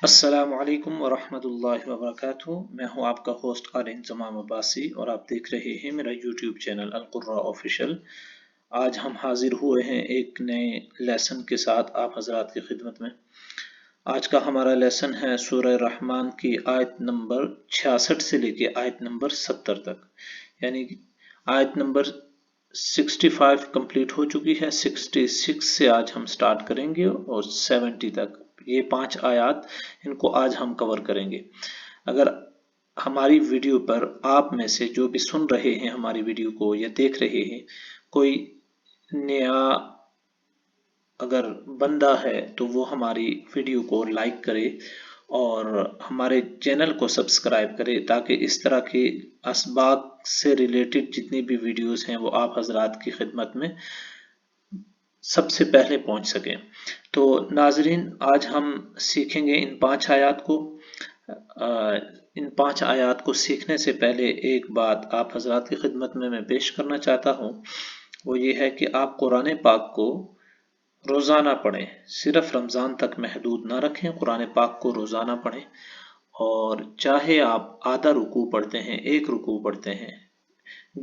السلام علیکم ورحمۃ اللہ وبرکاتہ۔ میں ہوں آپ کا ہوسٹ قاری انضمام عباسی اور آپ دیکھ رہے ہیں میرا یوٹیوب چینل القرہ آفیشل۔ آج ہم حاضر ہوئے ہیں ایک نئے لیسن کے ساتھ آپ حضرات کی خدمت میں۔ آج کا ہمارا لیسن ہے سورہ رحمان کی آیت نمبر 66 سے لے کے آیت نمبر 70 تک، یعنی آیت نمبر 65 کمپلیٹ ہو چکی ہے، 66 سے آج ہم سٹارٹ کریں گے اور 70 تک، یہ 5 آیات ان کو آج ہم کور کریں گے۔ اگر ہماری ویڈیو پر آپ میں سے جو بھی سن رہے ہیں ہماری ویڈیو کو یا دیکھ رہے ہیں، کوئی نیا اگر بندہ ہے تو وہ ہماری ویڈیو کو لائک کرے اور ہمارے چینل کو سبسکرائب کرے تاکہ اس طرح کے اسباق سے ریلیٹڈ جتنی بھی ویڈیوز ہیں وہ آپ حضرات کی خدمت میں سب سے پہلے پہنچ سکیں۔ تو ناظرین، آج ہم سیکھیں گے ان 5 آیات کو۔ ان 5 آیات کو سیکھنے سے پہلے ایک بات آپ حضرات کی خدمت میں پیش کرنا چاہتا ہوں، وہ یہ ہے کہ آپ قرآن پاک کو روزانہ پڑھیں، صرف رمضان تک محدود نہ رکھیں، قرآن پاک کو روزانہ پڑھیں، اور چاہے آپ آدھا رکوع پڑھتے ہیں، ایک رکوع پڑھتے ہیں،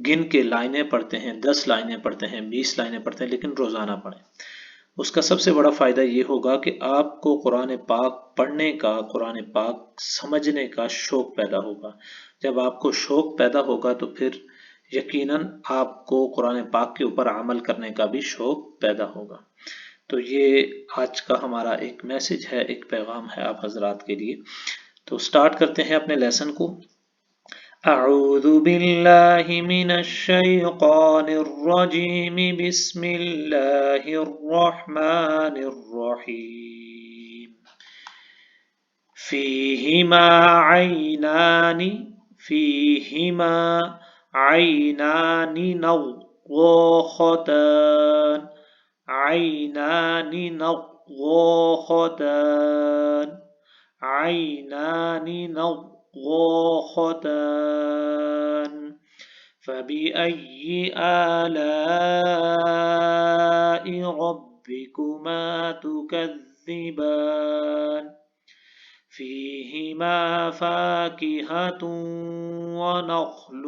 گن کے لائنیں پڑھتے ہیں، 10 لائنیں پڑھتے ہیں، 20 لائنیں پڑھتے ہیں، لیکن روزانہ پڑھیں۔ اس کا سب سے بڑا فائدہ یہ ہوگا کہ آپ کو قرآن پاک پڑھنے کا، قرآن پاک سمجھنے کا شوق پیدا ہوگا۔ جب آپ کو شوق پیدا ہوگا تو پھر یقیناً آپ کو قرآن پاک کے اوپر عمل کرنے کا بھی شوق پیدا ہوگا۔ تو یہ آج کا ہمارا ایک میسج ہے، ایک پیغام ہے آپ حضرات کے لیے۔ تو سٹارٹ کرتے ہیں اپنے لیسن کو۔ اعوذ باللہ من الشیطان الرجیم، بسم اللہ الرحمن الرحیم۔ فیہما عینان، فیہما عینان نضاختان، عینان نضاختان، عینان نضاختان، فبأي آلاء ربكما تكذبان، فيهما فاكهة ونخل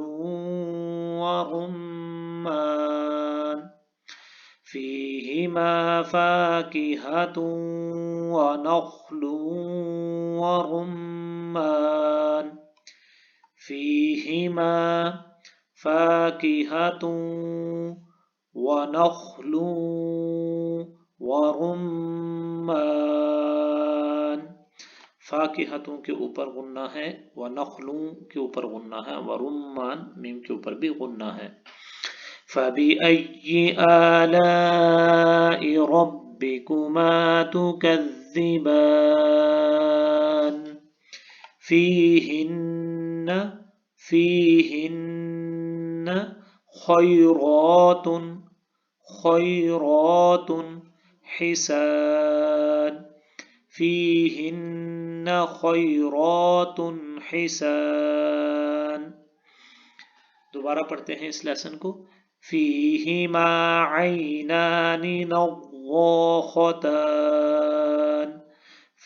ورمان، فيهما فاكهة ونخل ورمان، فيهما فاكهة ونخل ورمان۔ فاکہتوں کے اوپر غنہ ہے، ونخلوں کے اوپر غنہ ہے، ورمان میم کے اوپر بھی غنہ ہے۔ فَبِأَيِّ آلَاءِ رَبِّكُمَا تُكَذِّبَانِ، فِيهِنَّ خَيْرَاتٌ حِسَانٌ، فِيهِنَّ خَيْرَاتٌ حِسَانٌ۔ دوبارہ پڑھتے ہیں اس لیسن کو۔ فِيهِمَا عَيْنَانِ نَضَّاخَتَانِ،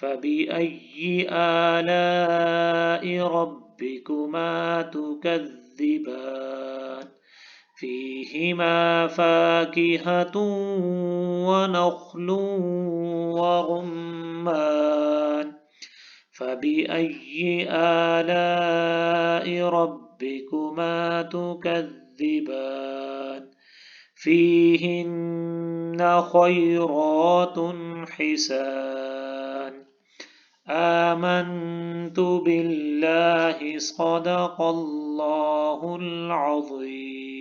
فَبِأَيِّ آلَاءِ رَبِّكُمَا تُكَذِّبَانِ، فِيهِمَا فَاكِهَةٌ وَنَخْلٌ وَرُمَّانٌ، فَبِأَيِّ آلَاءِ رَبِّكُمَا تُكَذِّبَانِ، فِيهِنَّ خَيْرَاتٌ حِسَانٌ۔ آمنت باللہ، صدق اللہ العظیم۔